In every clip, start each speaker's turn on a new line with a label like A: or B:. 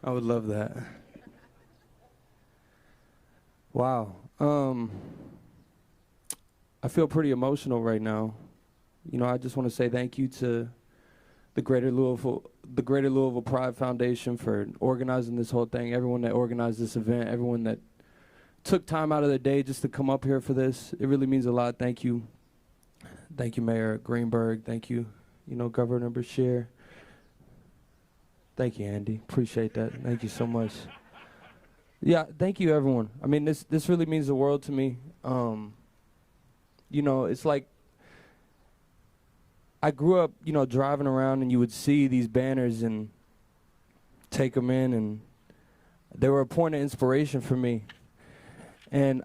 A: I would love that. Wow. I feel pretty emotional right now. You know, I just want to say thank you to the Greater Louisville Pride Foundation for organizing this whole thing, everyone that organized this event, everyone that took time out of their day just to come up here for this. It really means a lot. Thank you. Thank you, Mayor Greenberg. Thank you, Governor Beshear. Thank you, Andy. Appreciate that. Thank you so much. Yeah, thank you, everyone. I mean, this really means the world to me. It's like I grew up, driving around and you would see these banners and take them in, and they were a point of inspiration for me. And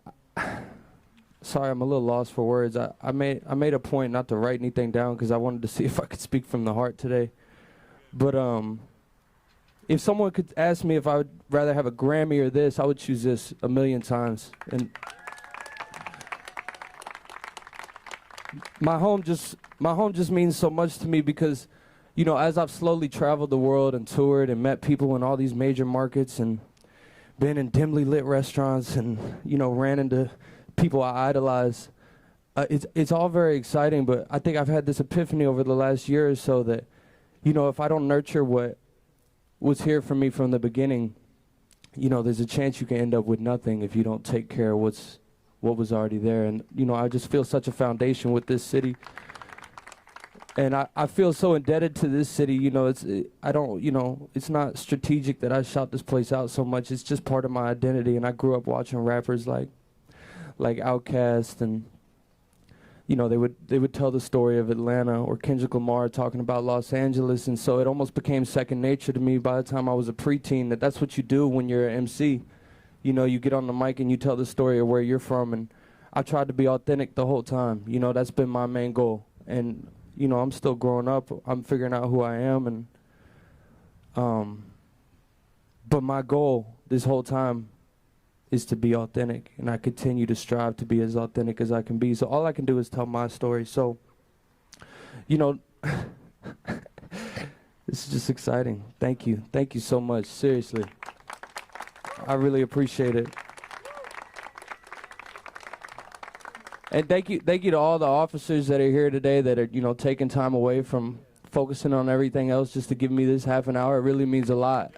A: sorry, I'm a little lost for words. I made a point not to write anything down because I wanted to see if I could speak from the heart today. But if someone could ask me if I would rather have a Grammy or this, I would choose this a million times. And my home just means so much to me because, as I've slowly traveled the world and toured and met people in all these major markets and been in dimly lit restaurants and, ran into people I idolize, it's all very exciting, but I think I've had this epiphany over the last year or so that, if I don't nurture what was here for me from the beginning, there's a chance you can end up with nothing if you don't take care of what was already there. And, I just feel such a foundation with this city. And I feel so indebted to this city. It's not strategic that I shout this place out so much. It's just part of my identity. And I grew up watching rappers like Outkast, and they would tell the story of Atlanta, or Kendrick Lamar talking about Los Angeles, and so it almost became second nature to me by the time I was a preteen that's what you do when you're an MC. You get on the mic and you tell the story of where you're from, and I tried to be authentic the whole time. That's been my main goal. And I'm still growing up. I'm figuring out who I am, and but my goal this whole time is to be authentic, and I continue to strive to be as authentic as I can be. So all I can do is tell my story. So, this is just exciting. Thank you. Thank you so much. Seriously. I really appreciate it. And thank you to all the officers that are here today that are, taking time away from focusing on everything else just to give me this half an hour. It really means a lot.